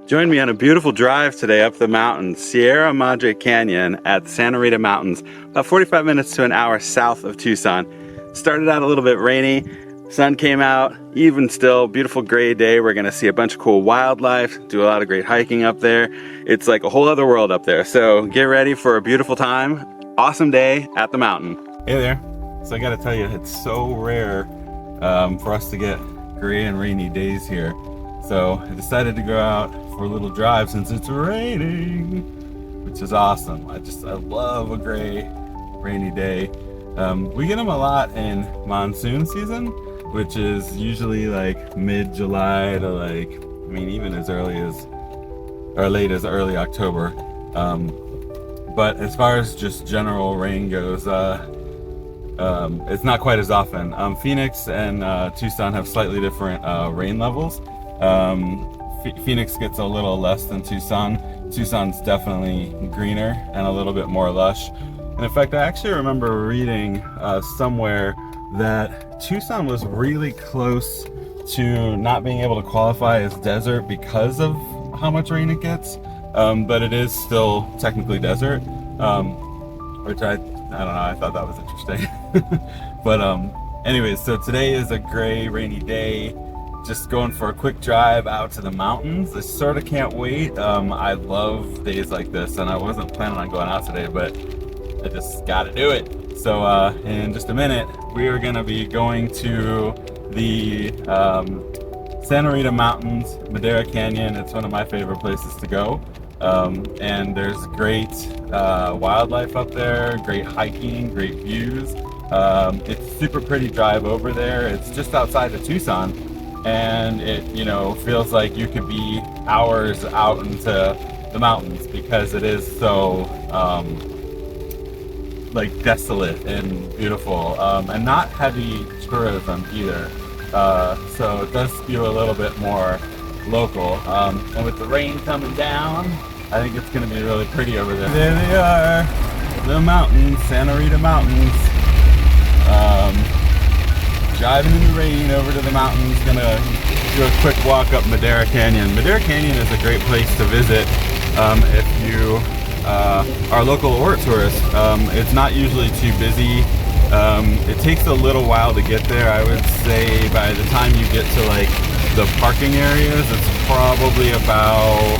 Join me on a beautiful drive today up the mountain, Madera Canyon at the Santa Rita Mountains, about 45 minutes to an hour south of Tucson. Started out a little bit rainy, sun came out, even still, beautiful gray day. We're gonna see a bunch of cool wildlife, do a lot of great hiking up there. It's like a whole other world up there. So get ready for a beautiful time, awesome day at the mountain. Hey there. So I gotta tell you, it's so rare for us to get gray and rainy days here. So I decided to go out for a little drive since it's raining, which is awesome. I love a gray, rainy day. We get them a lot in monsoon season, which is usually like mid-July to even as early as, or late as early October. But as far as just general rain goes, it's not quite as often. Phoenix and Tucson have slightly different rain levels. Phoenix gets a little less than Tucson. Tucson's definitely greener and a little bit more lush. And in fact, I actually remember reading somewhere that Tucson was really close to not being able to qualify as desert because of how much rain it gets. But it is still technically desert, which I don't know, I thought that was interesting. But anyways, so today is a gray, rainy day. Just going for a quick drive out to the mountains. I sort of can't wait. I love days like this, and I wasn't planning on going out today, but I just gotta do it. So in just a minute, we are gonna be going to the Santa Rita Mountains, Madera Canyon. It's one of my favorite places to go. And there's great wildlife up there, great hiking, great views. It's a super pretty drive over there. It's just outside of Tucson. And it, feels like you could be hours out into the mountains because it is so desolate and beautiful, and not heavy tourism either. So it does feel a little bit more local. And with the rain coming down, I think it's going to be really pretty over there. There they are, the mountains, Santa Rita Mountains. Driving in the rain over to the mountains, gonna do a quick walk up Madera Canyon. Madera Canyon is a great place to visit if you are local or a tourist. It's not usually too busy. It takes a little while to get there. I would say by the time you get to the parking areas, it's probably about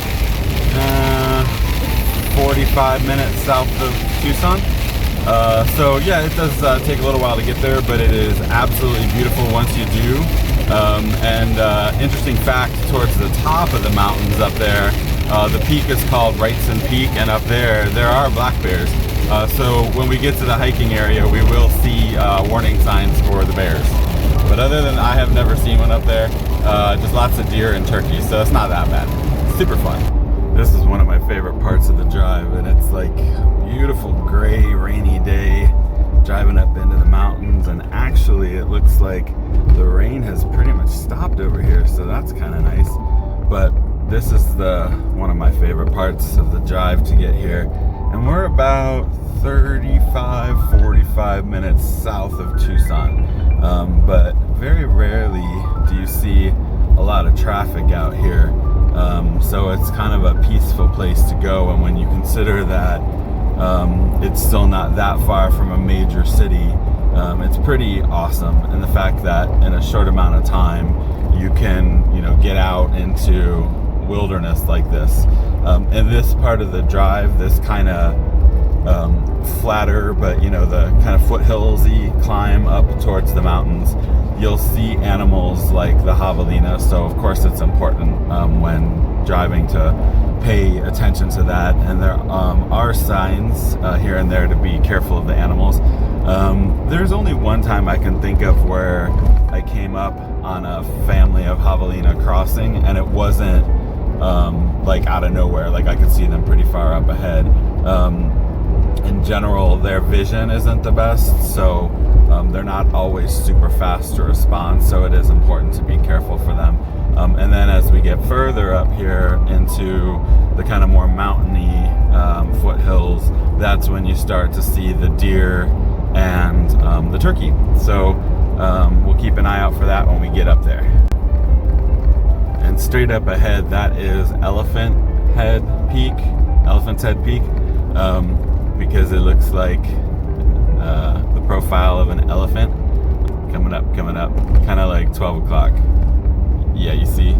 45 minutes south of Tucson. So yeah, it does take a little while to get there, but it is absolutely beautiful once you do. Interesting fact, towards the top of the mountains up there, the peak is called Wrightson Peak, and up there are black bears. So when we get to the hiking area, we will see warning signs for the bears. But other than I have never seen one up there, just lots of deer and turkeys, so it's not that bad. It's super fun. This is one of my favorite parts of the drive, and it's like beautiful gray, rainy day, driving up into the mountains, and actually it looks like the rain has pretty much stopped over here, so that's kind of nice. But this is one of my favorite parts of the drive to get here, and we're about 45 minutes south of Tucson. But very rarely do you see a lot of traffic out here. So it's kind of a peaceful place to go, and when you consider that it's still not that far from a major city, it's pretty awesome. And the fact that in a short amount of time you can get out into wilderness like this. In this part of the drive, this kind of flatter, but the kind of foothillsy climb up towards the mountains, you'll see animals like the javelina. So of course it's important when driving to pay attention to that, and there are signs here and there to be careful of the animals. There's only one time I can think of where I came up on a family of javelina crossing, and it wasn't out of nowhere. I could see them pretty far up ahead. In general, their vision isn't the best, so they're not always super fast to respond, so it is important to be careful for them. And then as we get further up here into the kind of more mountainy foothills, that's when you start to see the deer and the turkey. So we'll keep an eye out for that when we get up there. And straight up ahead, that is Elephant's Head Peak, because it looks like the profile of an elephant coming up, kind of like 12 o'clock. Yeah, you see?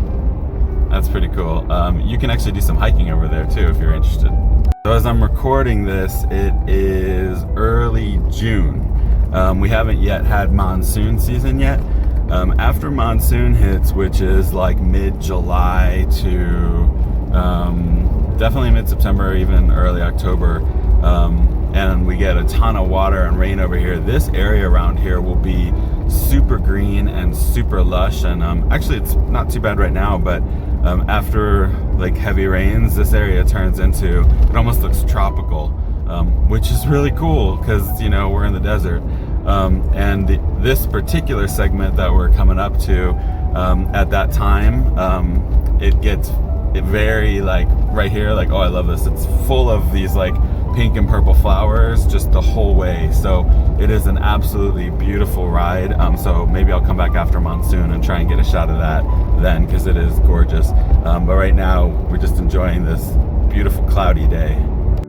That's pretty cool. You can actually do some hiking over there too if you're interested. So as I'm recording this, it is early June. We haven't yet had monsoon season yet. After monsoon hits, which is like mid-July to definitely mid-September, even early October, and we get a ton of water and rain over here, this area around here will be super green and super lush. And actually it's not too bad right now, but after like heavy rains, this area turns into, it almost looks tropical, which is really cool because, you know, we're in the desert. And this particular segment that we're coming up to, at that time, it gets very like right here, like, oh, I love this. It's full of these like pink and purple flowers just the whole way. So it is an absolutely beautiful ride. So maybe I'll come back after monsoon and try and get a shot of that then, because it is gorgeous. But right now we're just enjoying this beautiful cloudy day.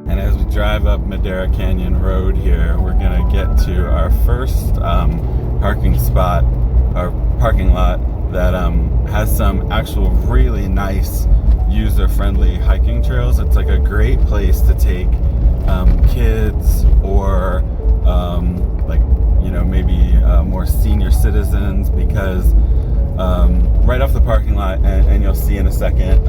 And as we drive up Madera Canyon Road here, we're gonna get to our first parking spot, our parking lot that has some actual really nice user-friendly hiking trails. It's like a great place to take kids or like, you know, maybe more senior citizens, because right off the parking lot, and you'll see in a second,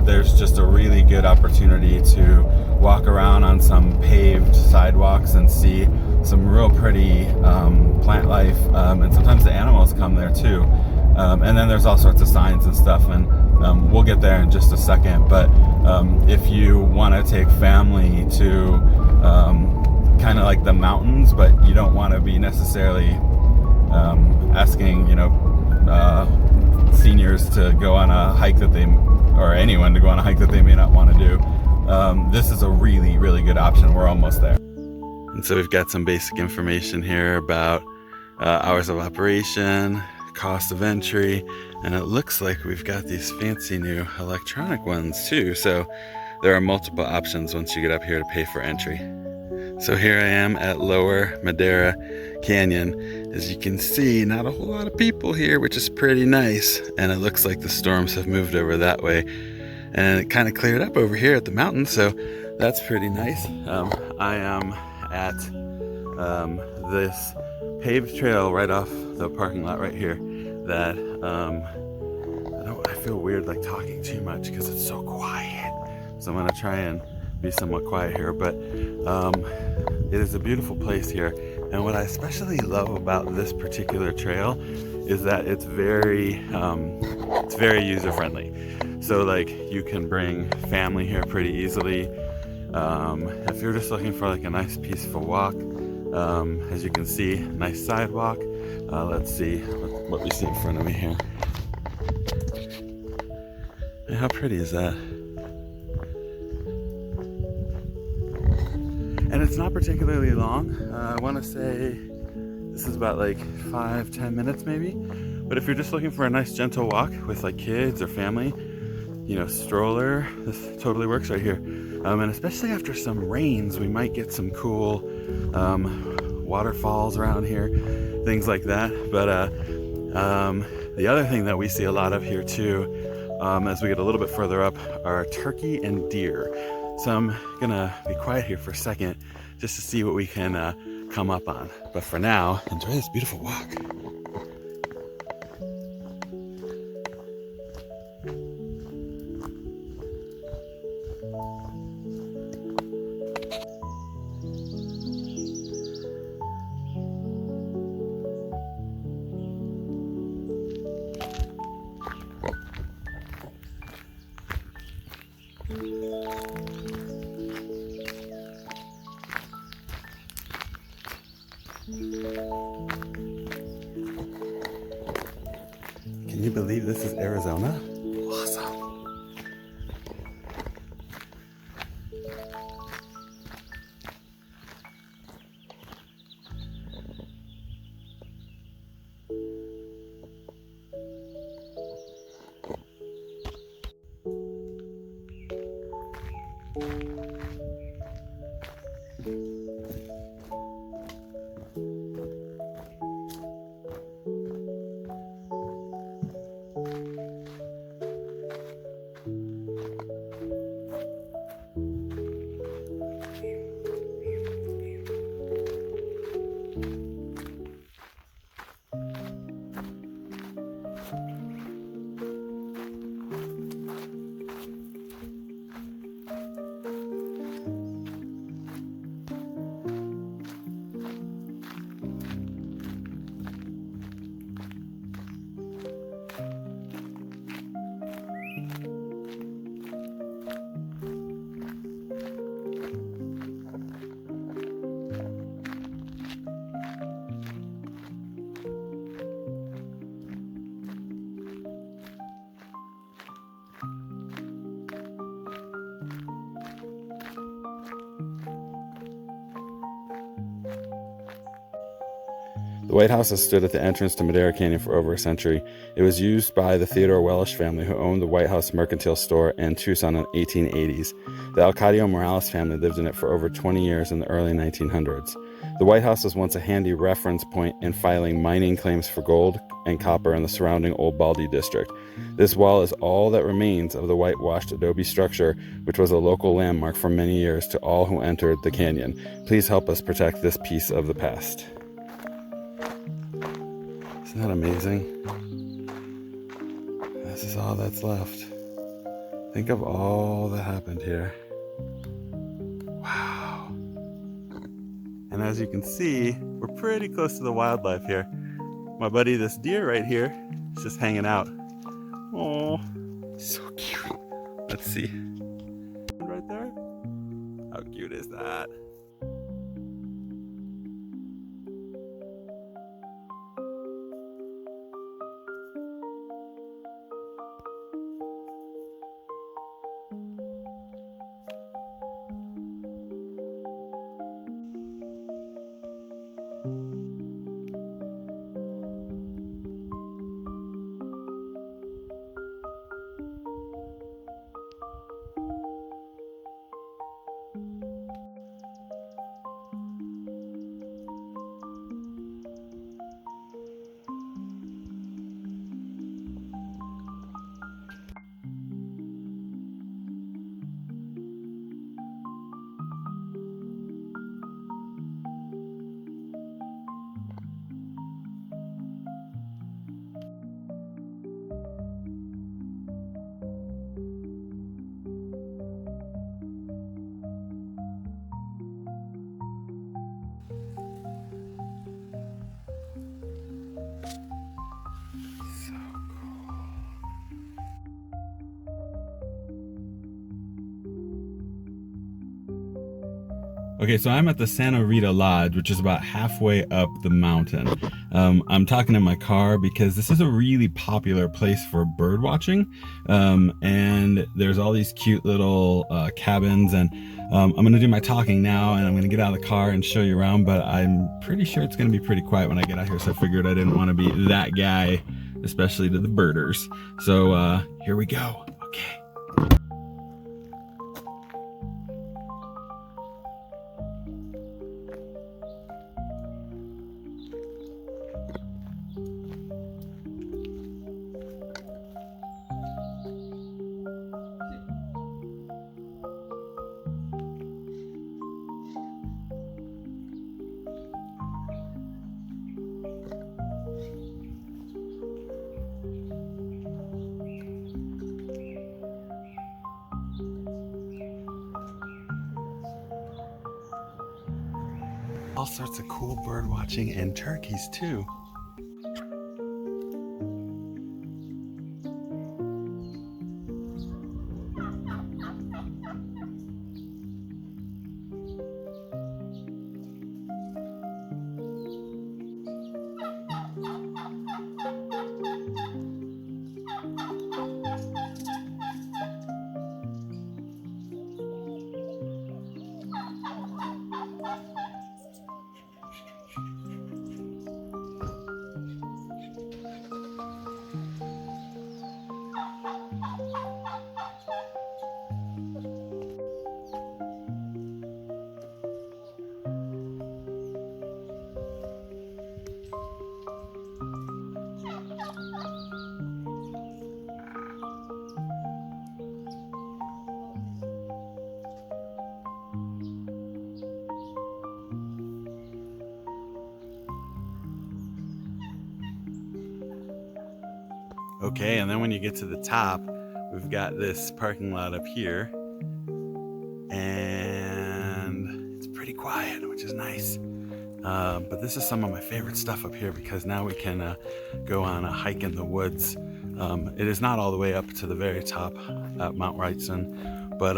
there's just a really good opportunity to walk around on some paved sidewalks and see some real pretty plant life, and sometimes the animals come there too. And then there's all sorts of signs and stuff, and we'll get there in just a second. But if you want to take family to kind of like the mountains, but you don't want to be necessarily asking, you know, seniors to go on a hike that they, or anyone to go on a hike that they may not want to do, this is a really, really good option. We're almost there. And so we've got some basic information here about hours of operation, cost of entry, and it looks like we've got these fancy new electronic ones too. So there are multiple options once you get up here to pay for entry. So here I am at Lower Madera Canyon. As you can see, not a whole lot of people here, which is pretty nice. And it looks like the storms have moved over that way. And it kind of cleared up over here at the mountain, so that's pretty nice. I am at this paved trail right off the parking lot right here that I feel weird like talking too much because it's so quiet. So I'm gonna try and be somewhat quiet here, but it is a beautiful place here. And what I especially love about this particular trail is that it's very user-friendly. So like you can bring family here pretty easily. If you're just looking for like a nice peaceful walk, as you can see, nice sidewalk. Let's see what we see in front of me here. And how pretty is that? And it's not particularly long. I want to say this is about like 5-10 minutes maybe. But if you're just looking for a nice gentle walk with like kids or family, you know, stroller, this totally works right here. And especially after some rains, we might get some cool waterfalls around here, things like that. But the other thing that we see a lot of here too, as we get a little bit further up, are turkey and deer. So I'm gonna be quiet here for a second just to see what we can come up on. But for now, enjoy this beautiful walk. Can you believe this is Arizona? Awesome. The White House has stood at the entrance to Madera Canyon for over a century. It was used by the Theodore Welsh family, who owned the White House Mercantile Store in Tucson in the 1880s. The Alcadio Morales family lived in it for over 20 years in the early 1900s. The White House was once a handy reference point in filing mining claims for gold and copper in the surrounding Old Baldy district. This wall is all that remains of the whitewashed adobe structure, which was a local landmark for many years to all who entered the canyon. Please help us protect this piece of the past. Isn't that amazing? This is all that's left. Think of all that happened here. Wow. And as you can see, we're pretty close to the wildlife here. My buddy, this deer right here, is just hanging out. Oh, so cute. Let's see. Right there. How cute is that? Okay, so I'm at the Santa Rita Lodge, which is about halfway up the mountain. I'm talking in my car because this is a really popular place for bird watching. And there's all these cute little cabins, and I'm gonna do my talking now, and I'm gonna get out of the car and show you around, but I'm pretty sure it's gonna be pretty quiet when I get out here, so I figured I didn't wanna be that guy, especially to the birders. So here we go, okay. All sorts of cool bird watching and turkeys too. Okay, and then when you get to the top, we've got this parking lot up here, and it's pretty quiet, which is nice. But this is some of my favorite stuff up here because now we can go on a hike in the woods. It is not all the way up to the very top at Mount Wrightson, but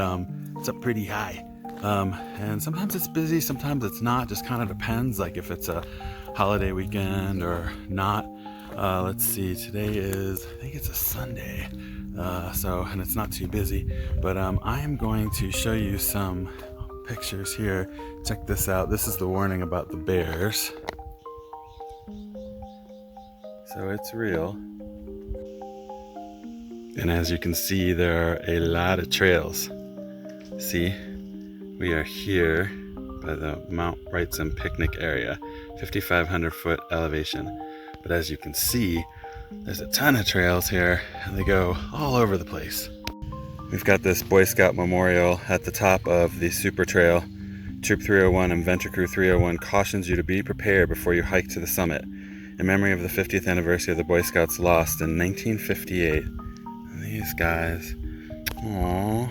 it's up pretty high. And sometimes it's busy, sometimes it's not, just kind of depends, like if it's a holiday weekend or not. Let's see, today is, I think it's a Sunday, and it's not too busy, but I am going to show you some pictures here. Check this out. This is the warning about the bears. So it's real. And as you can see, there are a lot of trails. See, we are here by the Mount Wrightson picnic area, 5,500 foot elevation. But as you can see, there's a ton of trails here and they go all over the place. We've got this Boy Scout memorial at the top of the super trail. Troop 301 and Venture Crew 301 cautions you to be prepared before you hike to the summit in memory of the 50th anniversary of the Boy Scouts lost in 1958. And these guys, aww.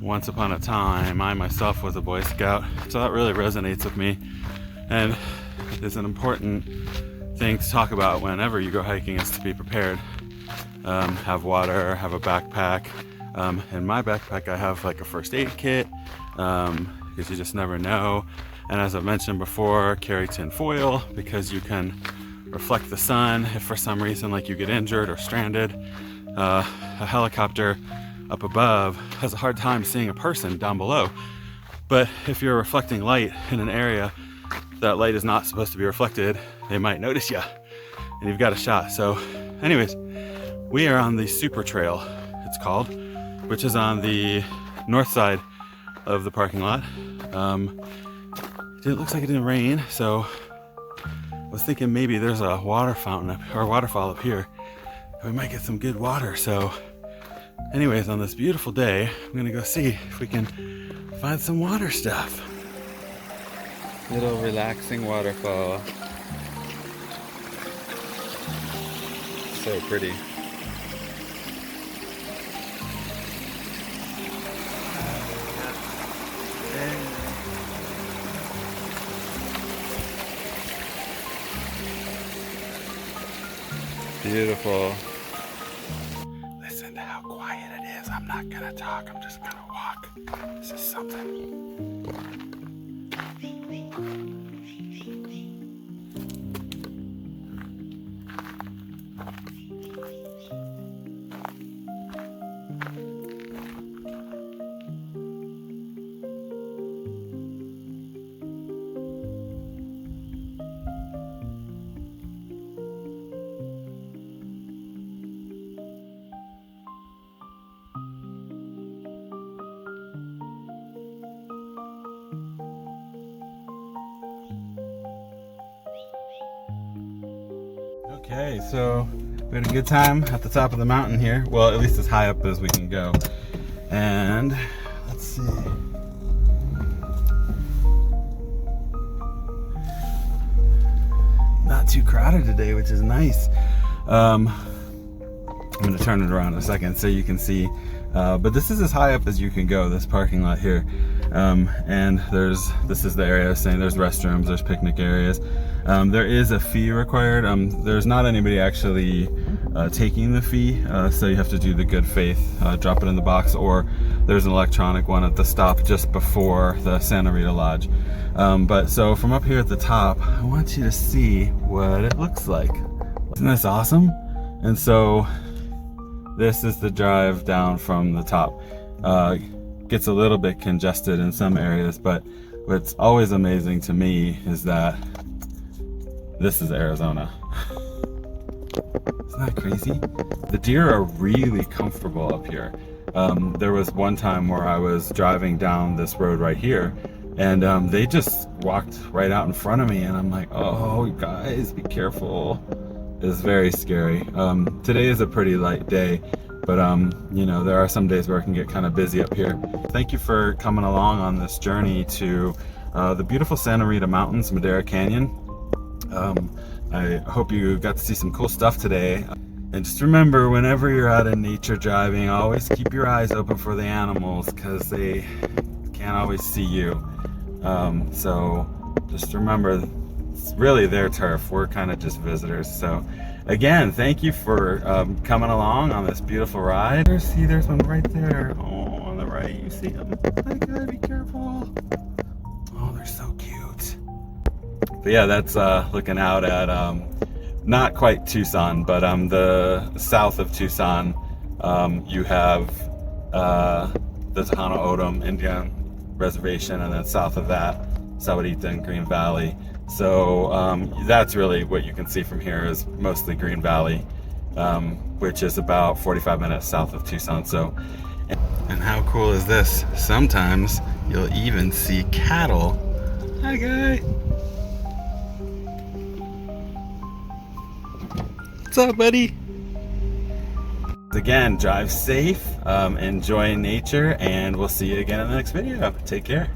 Once upon a time, I myself was a Boy Scout, so that really resonates with me. And it's an important thing to talk about whenever you go hiking, is to be prepared. Have water, have a backpack. In my backpack I have like a first aid kit, because you just never know. And as I've mentioned before, carry tin foil because you can reflect the sun if for some reason like you get injured or stranded. A helicopter up above has a hard time seeing a person down below, but if you're reflecting light in an area that light is not supposed to be reflected, they might notice you and you've got a shot. So anyways, we are on the super trail, it's called, which is on the north side of the parking lot. It looks like it didn't rain, so I was thinking maybe there's a water fountain or a waterfall up here. We might get some good water. So anyways, on this beautiful day, I'm gonna go see if we can find some water stuff. Little relaxing waterfall. So pretty. Beautiful. Listen to how quiet it is. I'm not gonna talk, I'm just gonna walk. This is something. Okay, so we had a good time at the top of the mountain here. Well, at least as high up as we can go. And let's see. Not too crowded today, which is nice. I'm gonna turn it around in a second so you can see. But this is as high up as you can go, this parking lot here. And this is the area I was saying, there's restrooms, there's picnic areas. There is a fee required. There's not anybody actually taking the fee, so you have to do the good faith, drop it in the box, or there's an electronic one at the stop just before the Santa Rita Lodge. But so from up here at the top, I want you to see what it looks like. Isn't this awesome? And so this is the drive down from the top. Gets a little bit congested in some areas, but what's always amazing to me is that this is Arizona. Isn't that crazy? The deer are really comfortable up here. There was one time where I was driving down this road right here, and they just walked right out in front of me, and I'm like, oh, guys, be careful. It's very scary. Today is a pretty light day, but you know, there are some days where it can get kind of busy up here. Thank you for coming along on this journey to the beautiful Santa Rita Mountains, Madera Canyon. I hope you got to see some cool stuff today. And just remember, whenever you're out in nature driving, always keep your eyes open for the animals because they can't always see you. So just remember, it's really their turf. We're kind of just visitors. So again, thank you for coming along on this beautiful ride. See, there's one right there. Oh, on the right, you see them. I gotta be careful. Oh, they're so cute. But yeah, that's looking out at not quite Tucson, but the south of Tucson. You have the Tohono O'odham Indian Reservation, and then south of that, Sahuarita and Green Valley. So that's really what you can see from here is mostly Green Valley, which is about 45 minutes south of Tucson. So, and how cool is this? Sometimes you'll even see cattle. Hi, guy. What's up, buddy? Again, drive safe, enjoy nature, and we'll see you again in the next video. Take care.